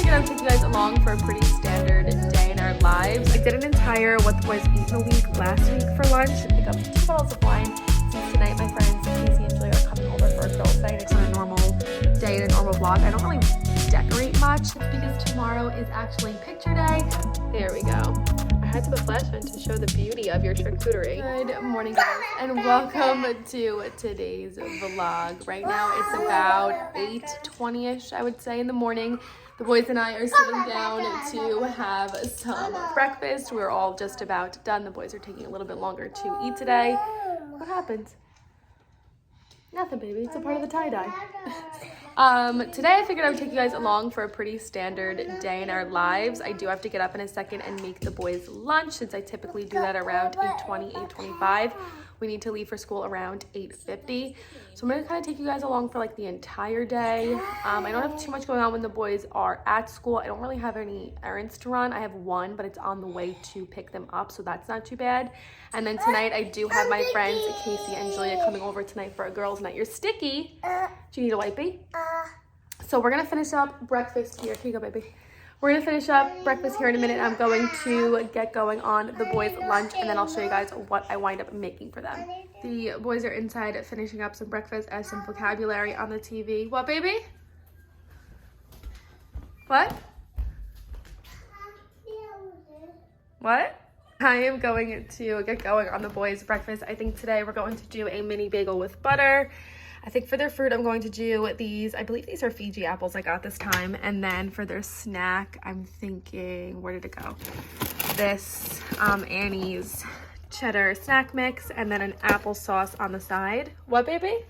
figured I'd take you guys along for a pretty standard day in our lives. I did an entire what the boys eat in a week last week for lunch and pick up 2 bottles of wine. Since tonight my friends Casey and Julia are coming over for a girls' night, it's on a normal day in a normal vlog. I don't really decorate much because tomorrow is actually picture day. There we go. I had to put flash on to show the beauty of your charcuterie. Good morning, guys, and welcome to today's vlog. Right now it's about 8:20ish, I would say, in the morning. The boys and I are sitting down to have some breakfast. We're all just about done. The boys are taking a little bit longer to eat today. What happened? Nothing, baby. It's a part of the tie-dye. Today I figured I would take you guys along for a pretty standard day in our lives. I do have to get up in a second and make the boys lunch since I typically do that around 8:20, 8:25. We need to leave for school around 8:50. So I'm going to kind of take you guys along for like the entire day. I don't have too much going on when the boys are at school. I don't really have any errands to run. I have one, but it's on the way to pick them up, so that's not too bad. And then tonight I do have my friends Casey and Julia coming over tonight for a girls' night. You're sticky. Do you need a wipey? So we're going to finish up breakfast here. Here you go, baby. We're going to finish up breakfast here in a minute. I'm going to get going on the boys' lunch, and then I'll show you guys what I wind up making for them. The boys are inside finishing up some breakfast as some vocabulary on the TV. What, baby? What? What? I am going to get going on the boys' breakfast. I think today we're going to do a mini bagel with butter. I think for their fruit, I'm going to do these. I believe these are Fiji apples I got this time. And then for their snack, I'm thinking, where did it go? This Annie's cheddar snack mix and then an applesauce on the side. What, baby?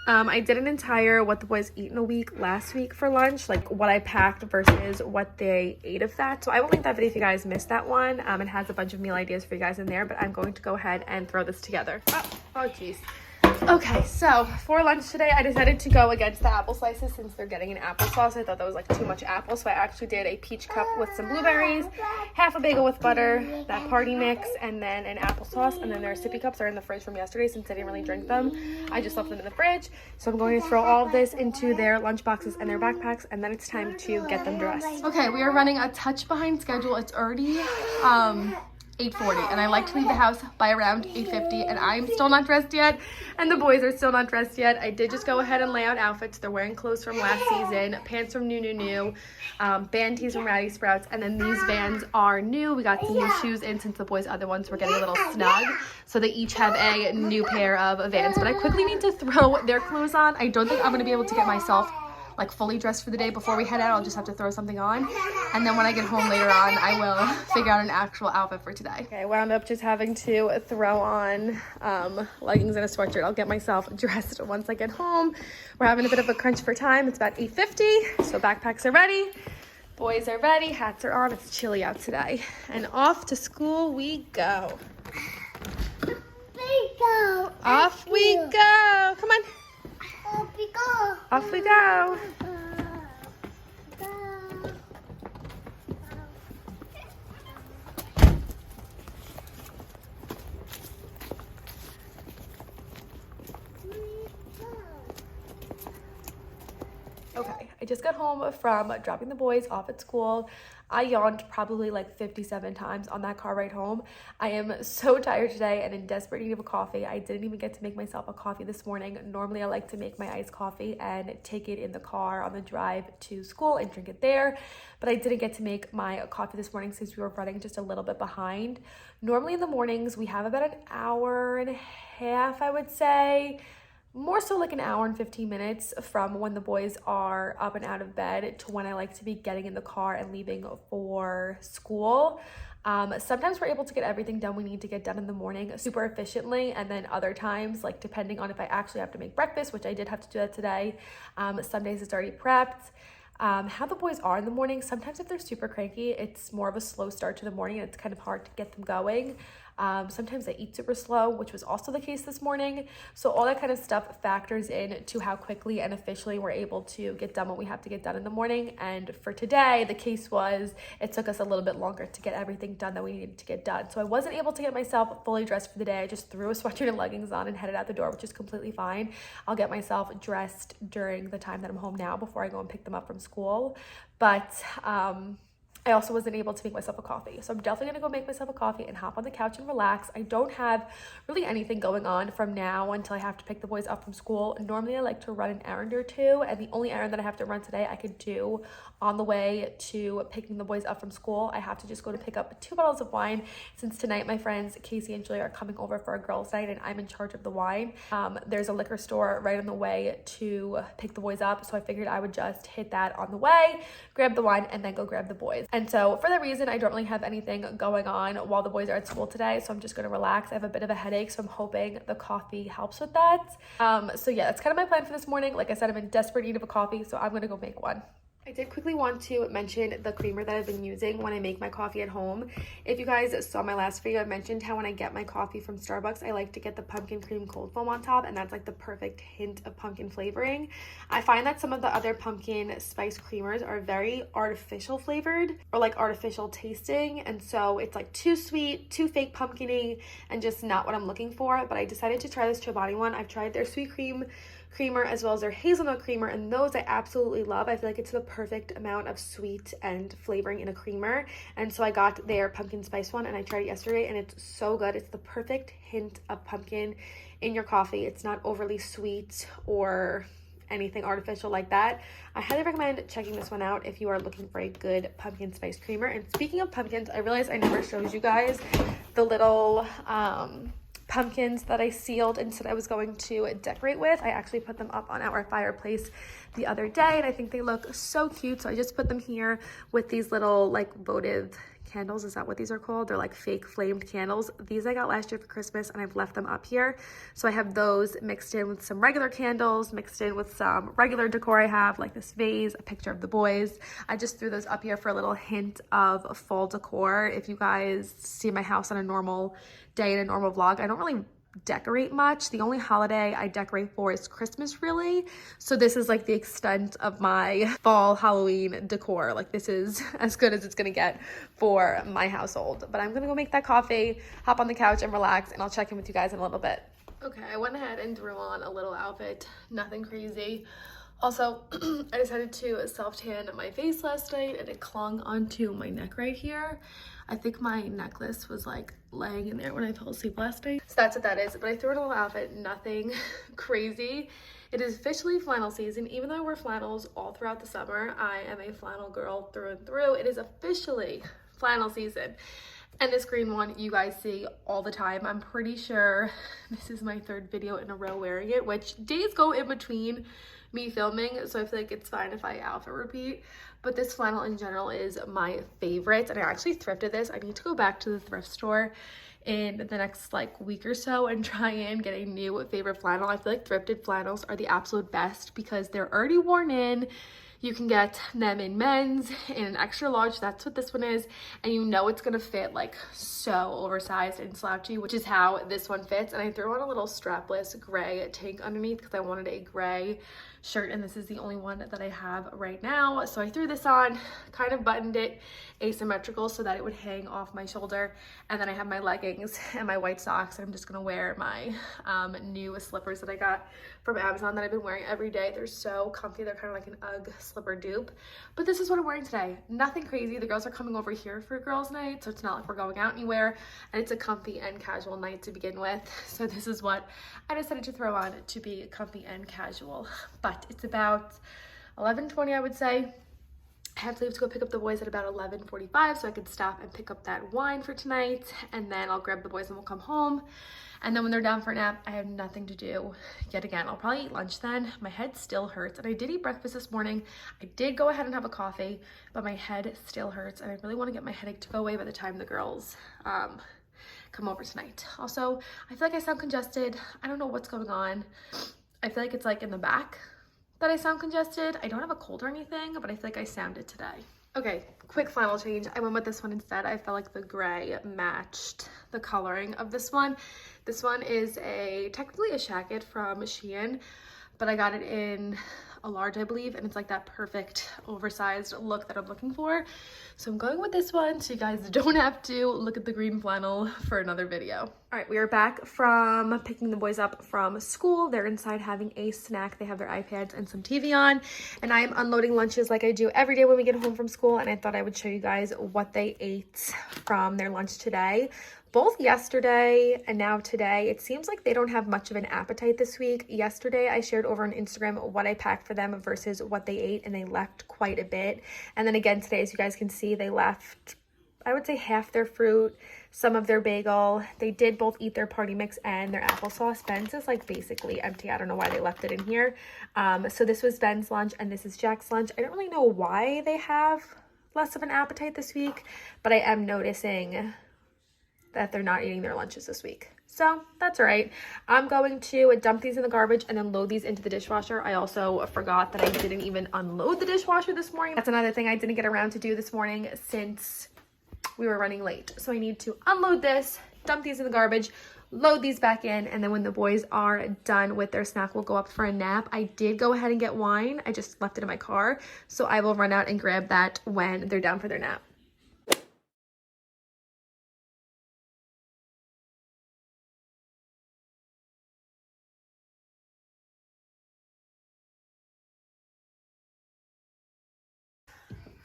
I did an entire what the boys eat in a week last week for lunch, like what I packed versus what they ate of that. So I will link that video if you guys missed that one. It has a bunch of meal ideas for you guys in there, but I'm going to go ahead and throw this together. Oh, geez. Okay, so for lunch today, I decided to go against the apple slices since they're getting an applesauce. I thought that was like too much apple, so I actually did a peach cup with some blueberries, half a bagel with butter, that party mix, and then an applesauce. And then their sippy cups are in the fridge from yesterday since I didn't really drink them. I just left them in the fridge. So I'm going to throw all of this into their lunch boxes and their backpacks, and then it's time to get them dressed. Okay, we are running a touch behind schedule. It's already 8:40, and I like to leave the house by around 8:50, and I'm still not dressed yet, and the boys are still not dressed yet. I did just go ahead and lay out outfits. They're wearing clothes from last season, pants from New, band tees from Ratty Sprouts, and then these Vans are new. We got some new shoes in since the boys' other ones were getting a little snug, so they each have a new pair of Vans, but I quickly need to throw their clothes on. I don't think I'm going to be able to get myself like fully dressed for the day before we head out. I'll just have to throw something on, and then when I get home later on I will figure out an actual outfit for today. Okay, I wound up just having to throw on leggings and a sweatshirt. I'll get myself dressed once I get home. We're having a bit of a crunch for time. It's about 8:50, so backpacks are ready, boys are ready, hats are on. It's chilly out today, and off to school we go. Off we go. Come on. Off we go. Off we go. Okay, I just got home from dropping the boys off at school. I yawned probably like 57 times on that car ride home. I am so tired today and in desperate need of a coffee. I didn't even get to make myself a coffee this morning. Normally I like to make my iced coffee and take it in the car on the drive to school and drink it there, but I didn't get to make my coffee this morning since we were running just a little bit behind. Normally in the mornings we have about an hour and a half, I would say. More so like an hour and 15 minutes from when the boys are up and out of bed to when I like to be getting in the car and leaving for school. Sometimes we're able to get everything done we need to get done in the morning super efficiently, and then other times, like depending on if I actually have to make breakfast, which I did have to do that today, some days it's already prepped. How the boys are in the morning, sometimes if they're super cranky, it's more of a slow start to the morning and it's kind of hard to get them going. Sometimes I eat super slow, which was also the case this morning. So all that kind of stuff factors in to how quickly and efficiently we're able to get done what we have to get done in the morning. And for today, the case was it took us a little bit longer to get everything done that we needed to get done. So I wasn't able to get myself fully dressed for the day. I just threw a sweatshirt and leggings on and headed out the door, which is completely fine. I'll get myself dressed during the time that I'm home now before I go and pick them up from school. But I also wasn't able to make myself a coffee. So I'm definitely gonna go make myself a coffee and hop on the couch and relax. I don't have really anything going on from now until I have to pick the boys up from school. Normally I like to run an errand or two, and the only errand that I have to run today I could do on the way to picking the boys up from school. I have to just go to pick up 2 bottles of wine, since tonight my friends Casey and Julia are coming over for a girls' night and I'm in charge of the wine. There's a liquor store right on the way to pick the boys up, so I figured I would just hit that on the way, grab the wine, and then go grab the boys. And so for that reason, I don't really have anything going on while the boys are at school today, so I'm just going to relax. I have a bit of a headache, so I'm hoping the coffee helps with that. So yeah, that's kind of my plan for this morning. Like I said, I'm in desperate need of a coffee, so I'm going to go make one. I did quickly want to mention the creamer that I've been using when I make my coffee at home. If you guys saw my last video, I mentioned how when I get my coffee from Starbucks, I like to get the pumpkin cream cold foam on top, and that's like the perfect hint of pumpkin flavoring. I find that some of the other pumpkin spice creamers are very artificial flavored or like artificial tasting, and so it's like too sweet, too fake pumpkin-y, and just not what I'm looking for. But I decided to try this Chobani one. I've tried their sweet creamer as well as their hazelnut creamer, and those I absolutely love. I feel like it's the perfect amount of sweet and flavoring in a creamer, and so I got their pumpkin spice one and I tried it yesterday and it's so good. It's the perfect hint of pumpkin in your coffee. It's not overly sweet or anything artificial like that. I highly recommend checking this one out if you are looking for a good pumpkin spice creamer. And speaking of pumpkins, I realized I never showed you guys the little pumpkins that I sealed and said I was going to decorate with. I actually put them up on our fireplace the other day and I think they look so cute. So I just put them here with these little like votive candles. Is that what these are called? They're like fake flamed candles. These I got last year for Christmas and I've left them up here. So I have those mixed in with some regular candles, mixed in with some regular decor I have, like this vase, a picture of the boys. I just threw those up here for a little hint of fall decor. If you guys see my house on a normal day in a normal vlog, I don't really decorate much. The only holiday I decorate for is Christmas, really. So this is like the extent of my fall Halloween decor. Like this is as good as it's gonna get for my household. But I'm gonna go make that coffee, hop on the couch and relax, and I'll check in with you guys in a little bit. Okay, I went ahead and threw on a little outfit, nothing crazy. Also, I decided to self-tan my face last night and it clung onto my neck right here. I think my necklace was like laying in there when I fell asleep last night. So that's what that is. But I threw in a little outfit, nothing crazy. It is officially flannel season. Even though I wear flannels all throughout the summer, I am a flannel girl through and through. It is officially flannel season. And this green one you guys see all the time. I'm pretty sure this is my 3rd video in a row wearing it, which days go in between me filming, so I feel like it's fine if I outfit repeat. But this flannel in general is my favorite, and I actually thrifted this. I need to go back to the thrift store in the next like week or so and try and get a new favorite flannel. I feel like thrifted flannels are the absolute best because they're already worn in. You can get them in men's, in an extra large, that's what this one is, and you know it's gonna fit like so oversized and slouchy, which is how this one fits. And I threw on a little strapless gray tank underneath because I wanted a gray shirt, and this is the only one that I have right now. So I threw this on, kind of buttoned it asymmetrical so that it would hang off my shoulder, and then I have my leggings and my white socks, and I'm just gonna wear my new slippers that I got from Amazon that I've been wearing every day. They're so comfy. They're kind of like an UGG slipper dupe, but this is what I'm wearing today. Nothing crazy. The girls are coming over here for girls' night, so it's not like we're going out anywhere, and it's a comfy and casual night to begin with. So this is what I decided to throw on to be comfy and casual. But it's about 11:20, I would say. I have to leave to go pick up the boys at about 11:45 so I could stop and pick up that wine for tonight, and then I'll grab the boys and we'll come home. And then when they're down for a nap, I have nothing to do yet again. I'll probably eat lunch then. My head still hurts, and I did eat breakfast this morning. I did go ahead and have a coffee, but my head still hurts, and I really want to get my headache to go away by the time the girls come over tonight. Also, I feel like I sound congested. I don't know what's going on. I feel like it's like in the back that I sound congested. I don't have a cold or anything, but I feel like I sound it today. Okay, quick final change. I went with this one instead. I felt like the gray matched the coloring of this one. This one is technically a jacket from Shein, but I got it in a large, I believe, and it's like that perfect oversized look that I'm looking for. So I'm going with this one so you guys don't have to look at the green flannel for another video. All right, we are back from picking the boys up from school. They're inside having a snack. They have their iPads and some TV on, and I am unloading lunches like I do every day when we get home from school, and I thought I would show you guys what they ate from their lunch today. Both yesterday and now today, it seems like they don't have much of an appetite this week. Yesterday, I shared over on Instagram what I packed for them versus what they ate, and they left quite a bit. And then again today, as you guys can see, they left, I would say, half their fruit, some of their bagel. They did both eat their party mix and their applesauce. Ben's is like basically empty. I don't know why they left it in here. So this was Ben's lunch and this is Jack's lunch. I don't really know why they have less of an appetite this week, but I am noticing that they're not eating their lunches this week. So that's all right. I'm going to dump these in the garbage and then load these into the dishwasher. I also forgot that I didn't even unload the dishwasher this morning. That's another thing I didn't get around to do this morning since we were running late. So I need to unload this, dump these in the garbage, load these back in, and then when the boys are done with their snack, we'll go up for a nap. I did go ahead and get wine. I just left it in my car. So I will run out and grab that when they're down for their nap.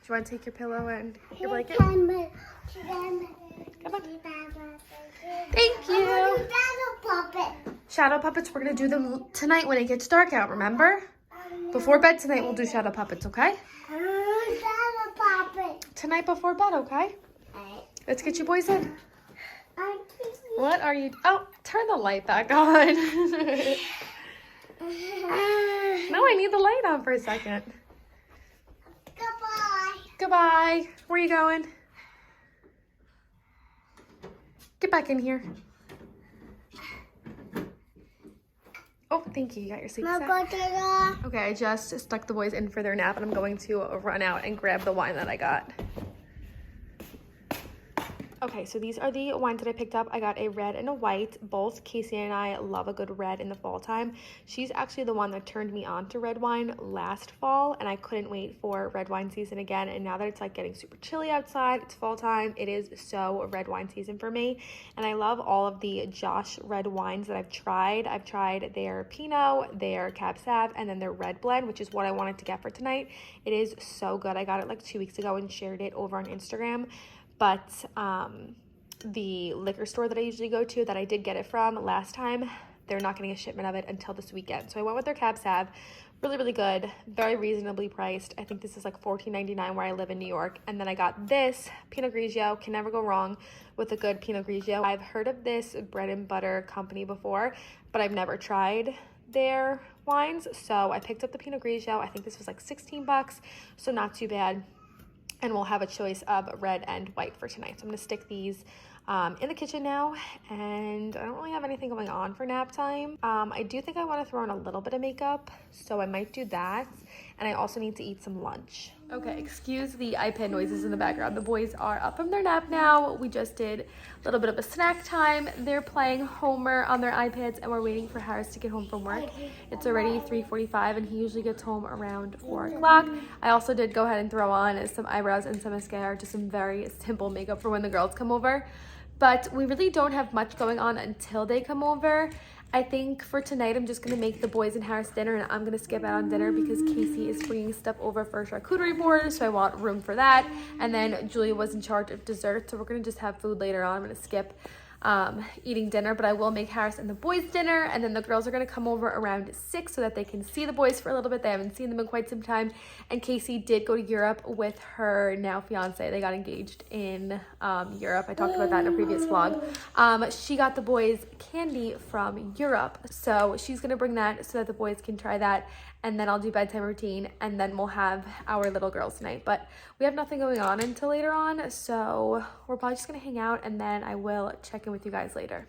Do you want to take your pillow and your blanket? Come on. Thank you. Shadow puppets, we're going to do them tonight when it gets dark out, remember? Before bed tonight, we'll do shadow puppets, okay? Tonight before bed, okay? Let's get you boys in. What are you... Oh, turn the light back on. No, I need the light on for a second. Goodbye. Where are you going? Get back in here. Oh, thank you. You got your seat set. Okay, I just stuck the boys in for their nap, and I'm going to run out and grab the wine that I got. Okay, so these are the wines that I picked up. I got a red and a white. Both Casey and I love a good red in the fall time. She's actually the one that turned me on to red wine last fall, and I couldn't wait for red wine season again. And now that it's like getting super chilly outside, it's fall time, it is so red wine season for me. And I love all of the Josh red wines that I've tried. I've tried their Pinot, their Cab Sav, and then their red blend, which is what I wanted to get for tonight. It is so good. I got it like 2 weeks ago and shared it over on Instagram. But the liquor store that I usually go to that I did get it from last time, they're not getting a shipment of it until this weekend. So I went with their Cab Sav. Really, really good. Very reasonably priced. I think this is like $14.99 where I live in New York. And then I got this Pinot Grigio. Can never go wrong with a good Pinot Grigio. I've heard of this bread and butter company before, but I've never tried their wines. So I picked up the Pinot Grigio. I think this was like 16 bucks, so not too bad. And we'll have a choice of red and white for tonight. So I'm going to stick these in the kitchen now, and I don't really have anything going on for nap time. I do think I want to throw in a little bit of makeup, so I might do that. And I also need to eat some lunch. Okay, excuse the iPad noises in the background. The boys are up from their nap now. We just did a little bit of a snack time. They're playing Homer on their iPads, and we're waiting for Harris to get home from work. It's already 3:45, and he usually gets home around 4 o'clock. I also did go ahead and throw on some eyebrows and some mascara, just some very simple makeup for when the girls come over. But we really don't have much going on until they come over. I think for tonight, I'm just going to make the boys and Harris dinner, and I'm going to skip out on dinner because Casey is bringing stuff over for a charcuterie board, so I want room for that. And then Julia was in charge of dessert, so we're going to just have food later on. I'm going to skip eating dinner, but I will make Harris and the boys dinner, and then the girls are going to come over around 6 so that they can see the boys for a little bit. They haven't seen them in quite some time. And Casey did go to Europe with her now fiance. They got engaged in Europe. I talked about that in a previous vlog. She got the boys candy from Europe, so she's going to bring that so that the boys can try that. And then I'll do bedtime routine, and then we'll have our little girls tonight. But we have nothing going on until later on, so we're probably just gonna hang out, and then I will check in with you guys later.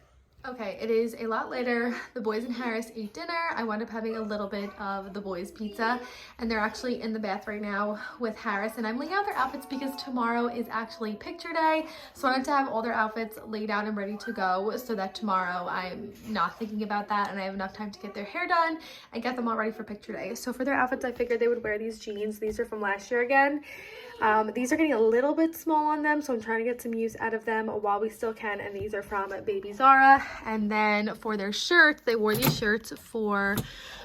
Okay, it is a lot later. The boys and Harris ate dinner. I wound up having a little bit of the boys' pizza, and they're actually in the bath right now with Harris, and I'm laying out their outfits because tomorrow is actually picture day. So I wanted to have all their outfits laid out and ready to go so that tomorrow I'm not thinking about that and I have enough time to get their hair done and get them all ready for picture day. So for their outfits, I figured they would wear these jeans. These are from last year again. These are getting a little bit small on them, so I'm trying to get some use out of them while we still can, and these are from Baby Zara. And then for their shirts, they wore these shirts for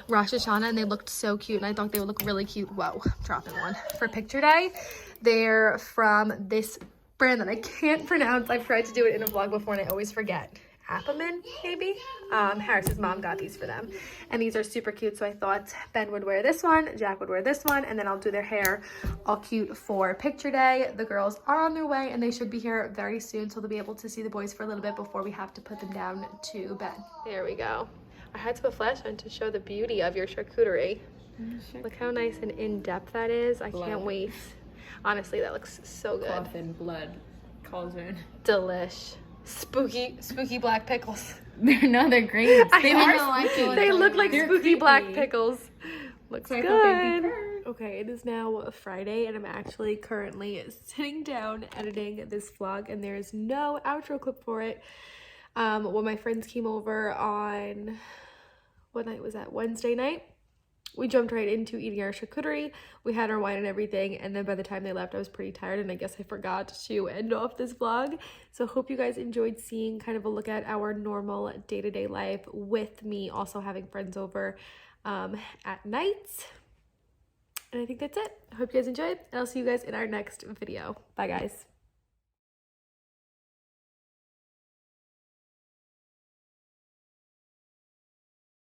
Rosh Hashanah, and they looked so cute, and I thought they would look really cute. Whoa, dropping one. For picture day, they're from this brand that I can't pronounce. I've tried to do it in a vlog before, and I always forget. Appaman, maybe? Harris's mom got these for them, and these are super cute, so I thought Ben would wear this one, Jack would wear this one, and then I'll do their hair all cute for picture day. The girls are on their way, and they should be here very soon, so they'll be able to see the boys for a little bit before we have to put them down to bed. There we go. I had to put flash on to show the beauty of your charcuterie. Look how nice and in-depth that is. I can't wait. Honestly, that looks so good. Cloth and blood cauldron. Delish. Spooky black pickles. They're green. They look like spooky creepy. black pickles. Looks So I good. thought they'd be perfect. Okay, it is now Friday, and I'm actually currently sitting down editing this vlog, and there is no outro clip for it. When my friends came over on, what night was that? Wednesday night. We jumped right into eating our charcuterie. We had our wine and everything, and then by the time they left, I was pretty tired, and I guess I forgot to end off this vlog. So hope you guys enjoyed seeing kind of a look at our normal day-to-day life with me also having friends over at night. And I think that's it. I hope you guys enjoyed, and I'll see you guys in our next video. Bye, guys.